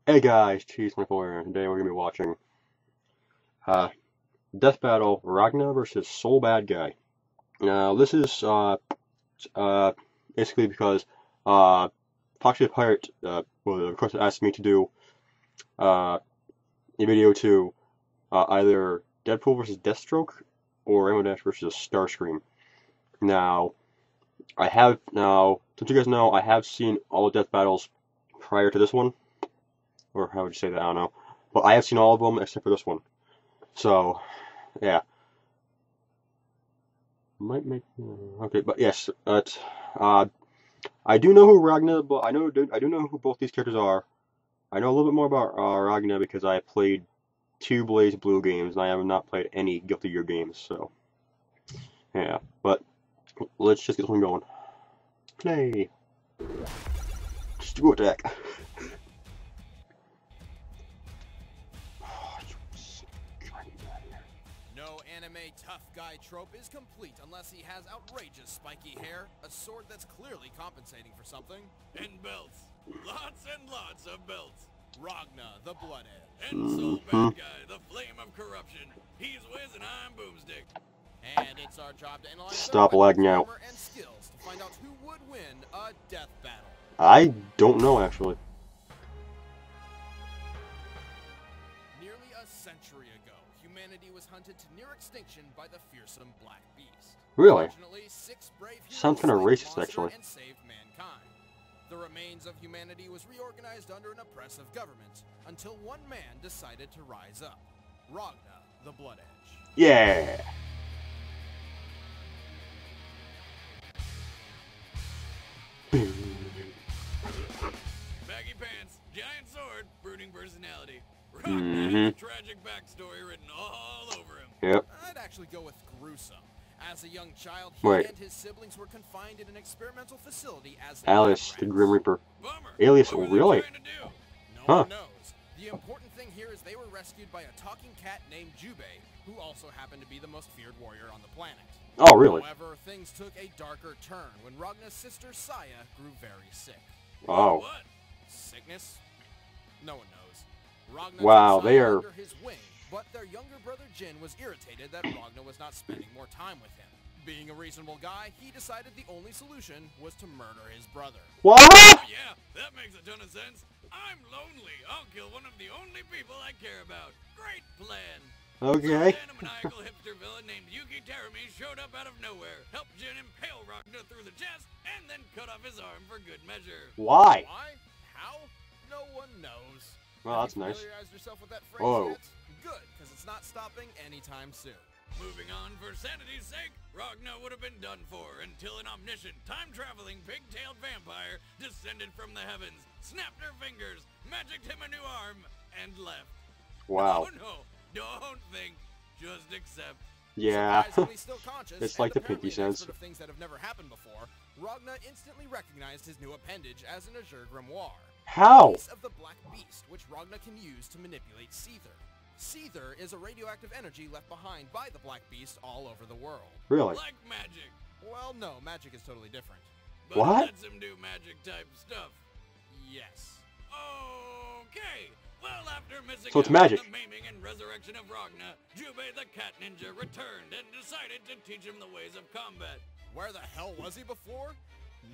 Hey guys, Cheese24 here, and today we're going to be watching uh, Death Battle Ragna versus Soul Badguy. Now, this is uh, basically because Foxy the Pirate well, of course, asked me to do a video to either Deadpool versus Deathstroke or Rainbow Dash versus Starscream. Now, since you guys know, I have seen all the Death Battles prior to this one, or how would you say that? I don't know. But I have seen all of them except for this one. So, yeah. Might make okay, but yes, I do know who Ragna, but I do know who both these characters are. I know a little bit more about Ragna because I played 2 Blaze Blue games and I have not played any Guilty Gear games. So, yeah. But let's just get something going. Play. ScrewAttack. No anime tough guy trope is complete unless he has outrageous spiky hair, a sword that's clearly compensating for something, and belts. Lots and lots of belts. Ragna, the Bloodhead. And Soul Badguy, the flame of corruption. He's Wiz and I'm Boomstick. And it's our job to analyze Stop lagging out. and skills to find out who would win a death battle. I don't know actually. Nearly a century ago, humanity was hunted to near extinction by the fearsome Black Beast. Really? Fortunately, 6 brave Sounds kind of heroes racist slayed the monster actually. and saved mankind. The remains of humanity was reorganized under an oppressive government until one man decided to rise up. Ragna, the Blood Edge. Yeah. Baggy pants, giant sword, brooding personality. Ragna has a tragic backstory written all over him. Yep. I'd actually go with gruesome. As a young child, he and his siblings were confined in an experimental facility as Alice, the Grim Reaper. Bummer. Alias, really? No one knows. The important thing here is they were rescued by a talking cat named Jubei, who also happened to be the most feared warrior on the planet. Oh, really? However, things took a darker turn when Ragna's sister Saya grew very sick. Oh. What? Sickness? No one knows. Ragna Wow, took they Saya are... under his wing, but their younger brother Jin was irritated that Ragna was not spending more time with him. Being a reasonable guy, he decided the only solution was to murder his brother. What? Oh yeah, that makes a ton of sense. I'm lonely. I'll kill one of the only people I care about. Great plan. Okay. Then a maniacal hipster villain named Yuki Terumi showed up out of nowhere, helped Jin impale Ragna through the chest, and then cut off his arm for good measure. Why? Why? How? No one knows. Well, that's nice. Familiarized yourself with that phrase Whoa. yet? Good, because it's not stopping anytime soon. Moving on for sanity's sake, Ragna would have been done for until an omniscient, time-traveling, pig-tailed vampire descended from the heavens, snapped her fingers, magicked him a new arm, and left. Wow. Oh no, don't think, just accept. Yeah. Still conscious, It's like the pinky sense. Of things that have never happened before, Ragna instantly recognized his new appendage as an Azure Grimoire. How? A piece of the Black Beast, which Ragna can use to manipulate Seether. Seether is a radioactive energy left behind by the Black Beast all over the world. Really? Like magic. Well, no, magic is totally different. But what? It lets him do magic-type stuff. Yes. Okay. Well, after missing So it's magic. the maiming and resurrection of Ragna, Jubei the Cat Ninja returned and decided to teach him the ways of combat. Where the hell was he before?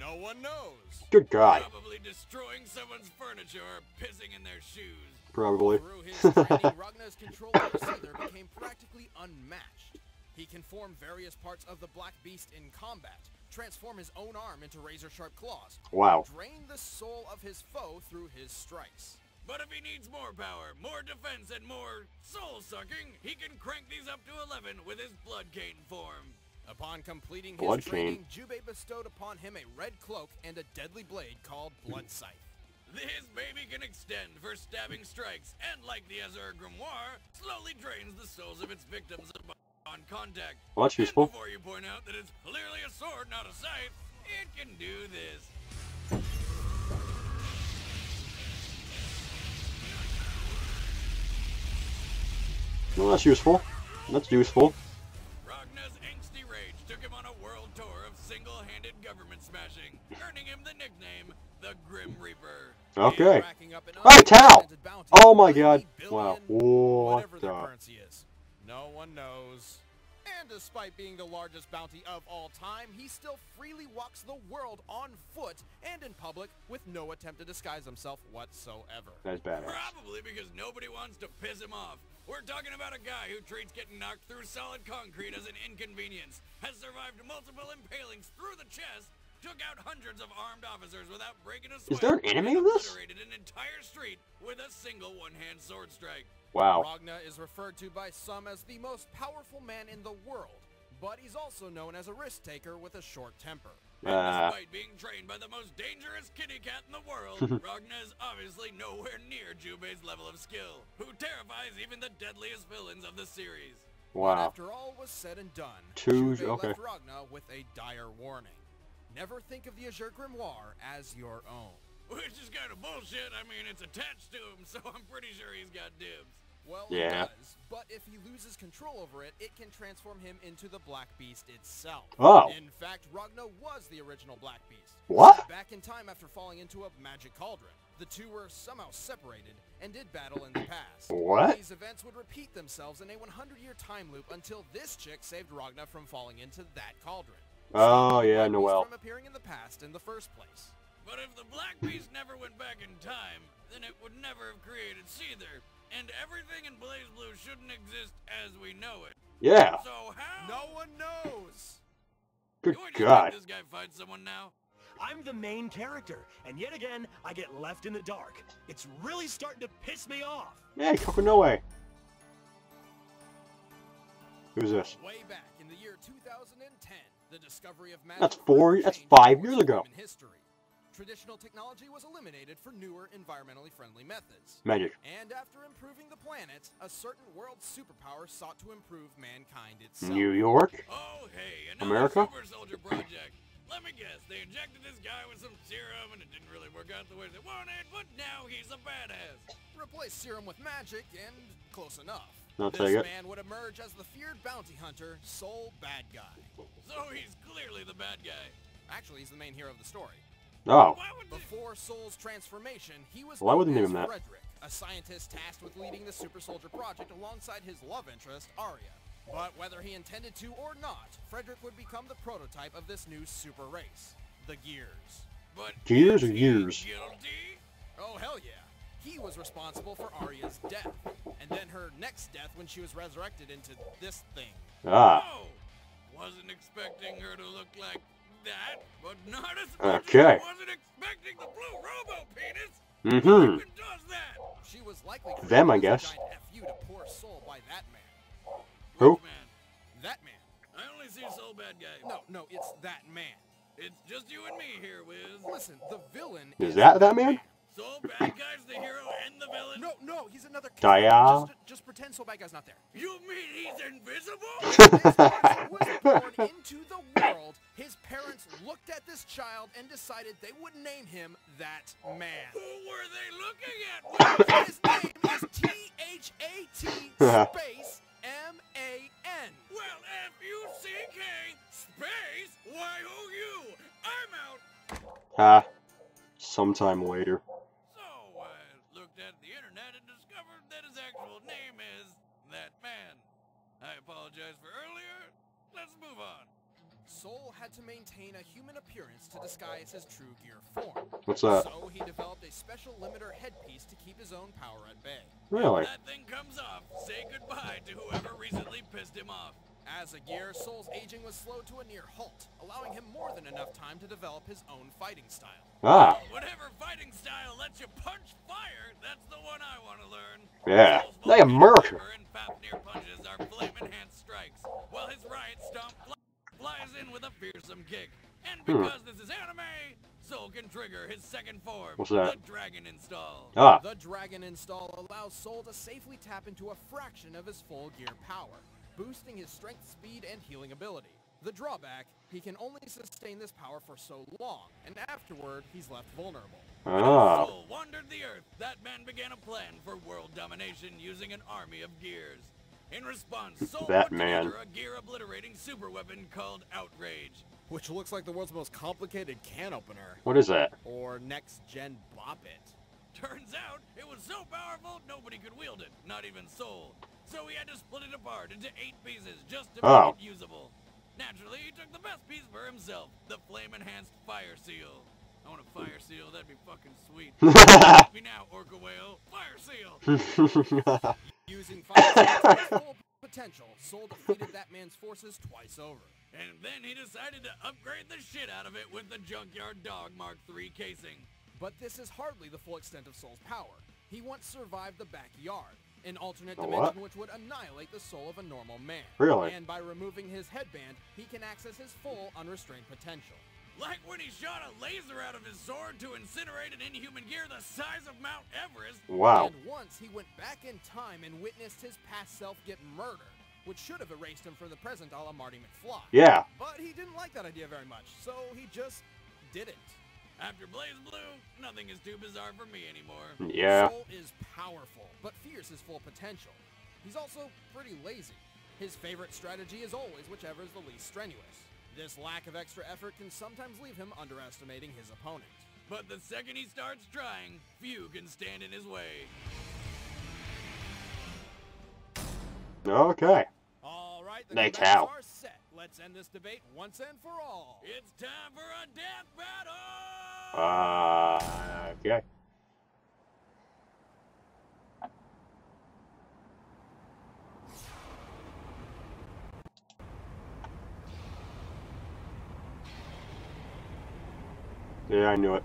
No one knows. Good God. Probably destroying someone's furniture or pissing in their shoes. Probably. Through his training, Ragna's control over Seether became practically unmatched. He can form various parts of the Black Beast in combat, transform his own arm into razor-sharp claws, Wow. drain the soul of his foe through his strikes. But if he needs more power, more defense, and more soul-sucking, he can crank these up to 11 with his Blood Cane form. Upon completing his Blood training, Jubei bestowed upon him a red cloak and a deadly blade called Blood Scythe. This baby can extend for stabbing strikes, and like the Azure Grimoire, slowly drains the souls of its victims upon contact. Well, that's useful. And before you point out that it's clearly a sword, not a scythe, it can do this. Well, that's useful. That's useful. Ragna's angsty rage took him on a world tour of single-handed government smashing, earning him the nickname, the Grim Reaper. Okay. racking up an Hey, Tao! unprecedented bounty Oh of my 90 god. billion, Wow. whatever What their the? currency is. No one knows. And despite being the largest bounty of all time, he still freely walks the world on foot and in public with no attempt to disguise himself whatsoever. That's badass. Probably because nobody wants to piss him off. We're talking about a guy who treats getting knocked through solid concrete as an inconvenience, has survived multiple impalings through the chest, took out hundreds of armed officers without breaking a sweat, Is there an enemy and of this? obliterated an entire street with a single one-hand sword strike. Wow. Ragna is referred to by some as the most powerful man in the world, but he's also known as a risk taker with a short temper. And despite being trained by the most dangerous kitty cat in the world, Ragna is obviously nowhere near Jubei's level of skill, who terrifies even the deadliest villains of the series. But Wow. after all was said and done, Two- Jubei okay. left Ragna with a dire warning. Never think of the Azure Grimoire as your own. Which is kind of bullshit. I mean, it's attached to him, so I'm pretty sure he's got dibs. Well, Yeah. it does, but if he loses control over it, it can transform him into the Black Beast itself. Oh. In fact, Ragna was the original Black Beast. What? Back in time after falling into a magic cauldron. The two were somehow separated and did battle in the past. What? These events would repeat themselves in a 100-year time loop until this chick saved Ragna from falling into that cauldron. Oh, yeah, Black Beast Noelle. from appearing in the past in the first place. But if the Black Beast never went back in time, then it would never have created Seether, and everything in BlazBlue shouldn't exist as we know it. Yeah. So how? No one knows! Good Can we just God. make this guy fight someone now? I'm the main character, and yet again, I get left in the dark. It's really starting to piss me off. Hey, Kokonoe. Who's this? Way back in the year 2010, the discovery of magic That's changed 5 course years of ago. human history. Traditional technology was eliminated for newer, environmentally friendly methods. Magic. And after improving the planet, a certain world superpower sought to improve mankind itself. New York? Oh, hey, another America? Super Soldier project. Let me guess, they injected this guy with some serum and it didn't really work out the way they wanted, but now he's a badass. Replace serum with magic, and close enough. I'll This take it. man would emerge as the feared bounty hunter, Soul Badguy. So he's clearly the bad guy. Actually, he's the main hero of the story. Oh. Why would they... Before Soul's transformation, he was Why would known they as name him that? Frederick, a scientist tasked with leading the Super Soldier Project alongside his love interest, Arya. But whether he intended to or not, Frederick would become the prototype of this new super race, the Gears. But Gears is or he years? guilty? Oh, hell yeah. He was responsible for Arya's death, and then her next death when she was resurrected into this thing. Ah. Oh, wasn't expecting her to look like that, but not as much Okay. as I wasn't expecting the blue robo penis. Mm-hmm. Who even does that? She was likely Them, I created as a guess. giant FU to poor Soul by that man. Who? Which man? That man. I only see Soul Bad Guy. No, it's that man. It's just you and me here, Wiz. Listen, the villain Is that man? Soul Bad Guy's the hero and the villain? No, he's another Dia? character. Just pretend Soul Bad Guy's not there. You mean he's invisible? This person was born into the world. His parents looked at this child and decided they would name him that man. Who were they looking at? His name is T-H-A-T space M-A-N. Well, F-U-C-K space Y-O-U. I'm out. Ah. Sometime later. So I looked at the internet and discovered that his actual name is that man. I apologize for earlier. Let's move on. Soul had to maintain a human appearance to disguise his true gear form. What's that? So he developed a special limiter headpiece to keep his own power at bay. Really? If that thing comes off, say goodbye to whoever recently pissed him off. As a gear, Soul's aging was slowed to a near halt, allowing him more than enough time to develop his own fighting style. Ah. Whatever fighting style lets you punch fire, that's the one I want to learn. Yeah. Soul's Like America. Flaming and Fafnir punches are flame-enhanced strikes, while his riot stomp flies in with a fearsome kick. And because this is anime, Soul can trigger his second form, What's that? the Dragon Install. Ah. The Dragon Install allows Soul to safely tap into a fraction of his full gear power, boosting his strength, speed, and healing ability. The drawback, he can only sustain this power for so long, and afterward, he's left vulnerable. Ah. Soul wandered the earth. That man began a plan for world domination using an army of gears. In response, Soul That put man. together a gear-obliterating superweapon called Outrage. Which looks like the world's most complicated can opener. What is that? Or next-gen bop it. Turns out, it was so powerful, nobody could wield it, not even Soul. So he had to split it apart into 8 pieces just to make it usable. Naturally, he took the best piece for himself, the flame-enhanced fire seal. I want a fire seal, that'd be fucking sweet. Help me now, Orca Whale. Fire seal! Using fire seal to its full potential, Soul defeated that man's forces twice over. And then he decided to upgrade the shit out of it with the Junkyard Dog Mark III casing. But this is hardly the full extent of Soul's power. He once survived the backyard, an alternate dimension which would annihilate the soul of a normal man. Really? And by removing his headband, he can access his full unrestrained potential. Like when he shot a laser out of his sword to incinerate an inhuman gear the size of Mount Everest. Wow. And once he went back in time and witnessed his past self get murdered, which should have erased him for the present a la Marty McFly. Yeah. But he didn't like that idea very much, so he just didn't. After Blaze Blue, nothing is too bizarre for me anymore. Yeah. Soul is powerful, but fears his full potential. He's also pretty lazy. His favorite strategy is always whichever is the least strenuous. This lack of extra effort can sometimes leave him underestimating his opponent. But the second he starts trying, few can stand in his way. Okay. All right, the Next combatants how? are set. Let's end this debate once and for all. It's time for a death battle! Okay. Yeah, I knew it.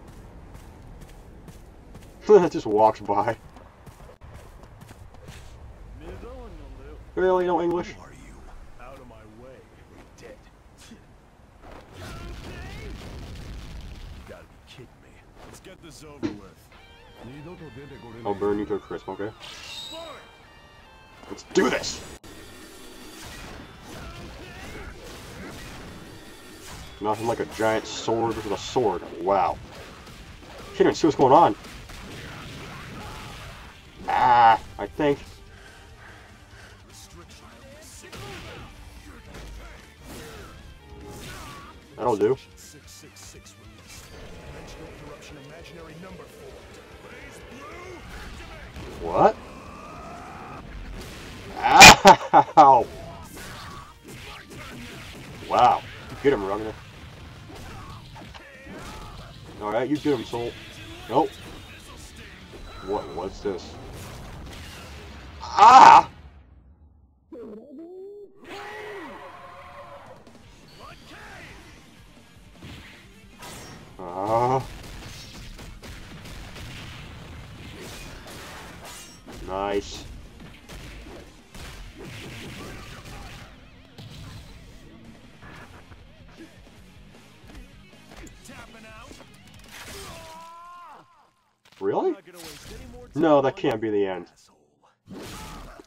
It just walks by. Really? No English? Who are you? Out of my way. You're dead. You gotta be kidding me. Let's get this over with. I'll burn you to a crisp, okay? Let's do this! Nothing like a giant sword with a sword. Wow. Can't even see what's going on. Ah, I think. That'll do. 666 released. Dimensional interruption imaginary number formed. What? Ow! Wow. Get him, Ragna. Alright, you get him, Soul. Nope. What's this? Ah! Nice. Really? No, that can't be the end.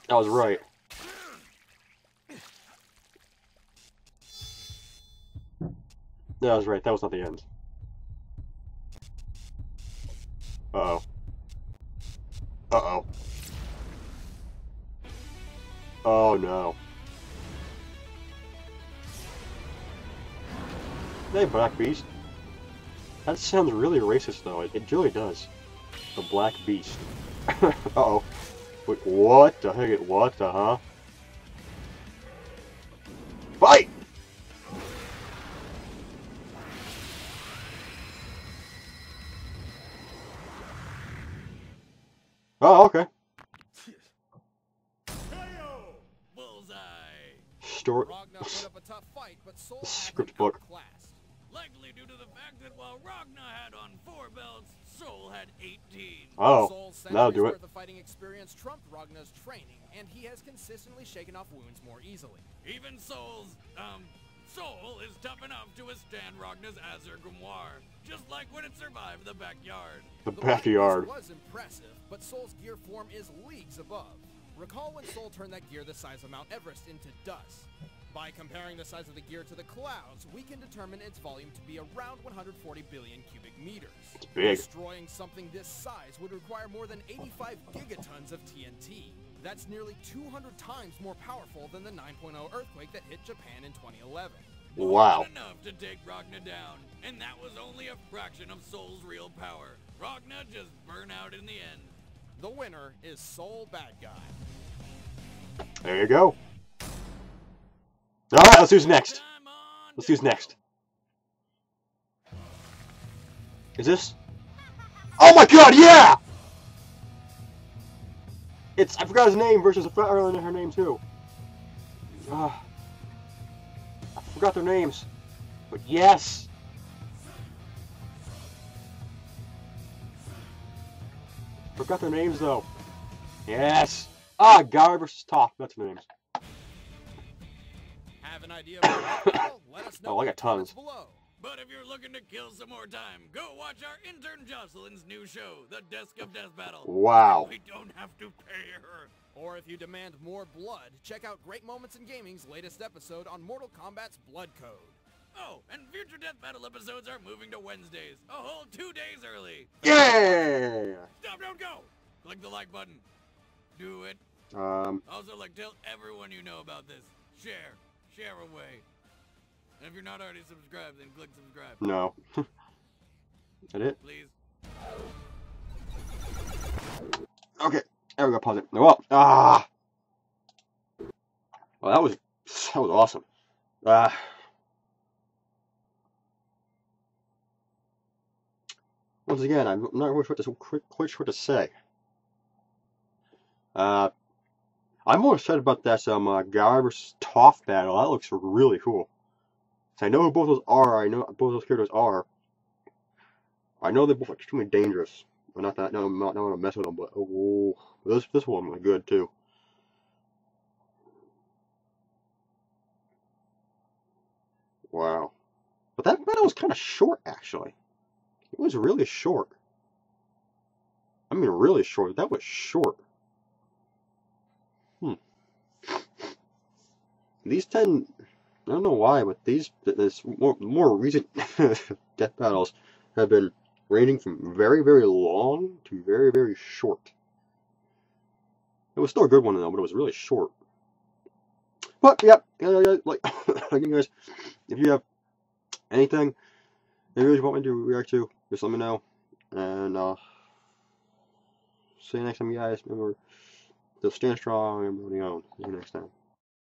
I was right. That was right. That was not the end. Uh-oh. Uh-oh. Oh, no. Hey, Black Beast. That sounds really racist, though. It really does. The Black Beast. Uh-oh. Wait, what the heck? What the, huh? Fight! Oh, okay. Bullseye. Ragna put up a tough fight, but Soul Script had him book. outclassed. Likely due to the fact that while Ragna had on 4 belts, Soul had 18. Oh, Soul's that'll do centuries it. worth of fighting experience trumped Ragna's training, and he has consistently shaken off wounds more easily. Even Soul is tough enough to withstand Ragna's Azure Grimoire, just like when it survived the backyard. The Black backyard. Beast was impressive, but Soul's gear form is leagues above. Recall when Soul turned that gear the size of Mount Everest into dust. By comparing the size of the gear to the clouds, we can determine its volume to be around 140 billion cubic meters. It's big. Destroying something this size would require more than 85 gigatons of TNT. That's nearly 200 times more powerful than the 9.0 earthquake that hit Japan in 2011. Wow. Enough to take Ragna down, and that was only a fraction of Soul's real power. Ragna just burn out in the end. The winner is Soul Badguy. There you go. Alright, let's do who's next. Time on Let's do who's next. Is this? Oh my god, yeah! It's, I forgot his name versus I forgot her name too. I forgot their names. But yes! Forgot their names though. Yes! Ah, Guy versus Top. That's their names. Have an idea of what battle? Let us know Oh, I got in the comments tons. below. But if you're looking to kill some more time, go watch our intern Jocelyn's new show, The Desk of Death Battle. Wow. We don't have to pay her. Or if you demand more blood, check out Great Moments in Gaming's latest episode on Mortal Kombat's Blood Code. Oh, and future Death Battle episodes are moving to Wednesdays, a whole 2 days early. Yeah! Stop, don't go! Click the like button. Do it. Also, tell everyone you know about this. Share. Share away. And if you're not already subscribed, then click subscribe. No. Is that it? Please. Okay. There we go, pause it. Well, well, that was awesome. Once again, I'm not really quite sure what to say. I'm more excited about that Guy versus Toph battle. That looks really cool. So I know who both those are. I know both those characters are. I know they're both extremely dangerous. Well, not that. No, I'm not gonna mess with them. But oh, this one was good too. Wow. But that battle was kind of short, actually. It was really short. I mean, really short. That was short. These 10, I don't know why, but this more recent death battles have been ranging from very, very long to very, very short. It was still a good one though, but it was really short. But yeah, like you guys, if you have anything that you guys want me to react to, just let me know. And see you next time, guys. Remember, stand strong and everybody on. See you next time.